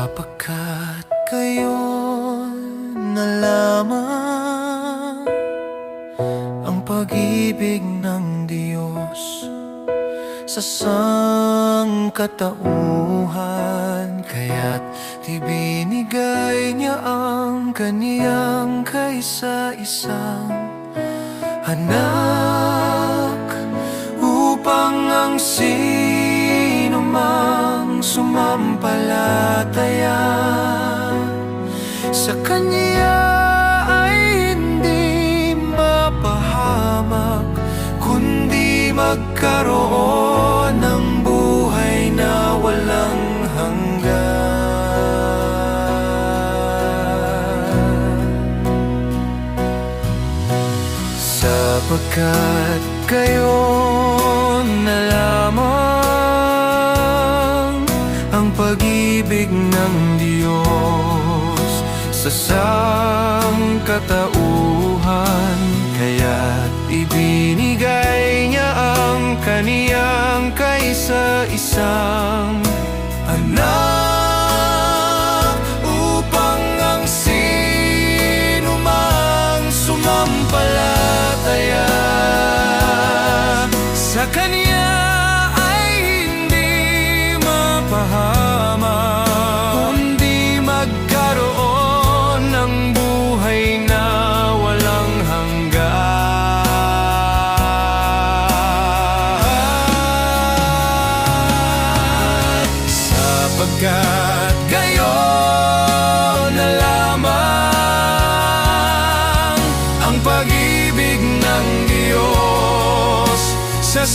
Sapagkat gayon na lamang ang pag-ibig ng Diyos sa sangkatauhan, kaya't ibinigay niya ang kaniyang kaisa-isang anak, upang ang sino mang sumampalataya sa Kanya ay hindi mapahamak, kundi magkaroon ng buhay na walang hanggan. Sapagkat gayon na lamang ang pag-ibig ng Diyos sa sangkatauhan, kaya't ibinigay niya ang kaniyang kaisa-isang anak, upang ang sino mang sumampalataya sa Kanya ay hindi mapahamak, kundi magkaroon ng buhay na walang hanggan. Sapagkat gayon na lamang ang pag-ibig ng Diyos sa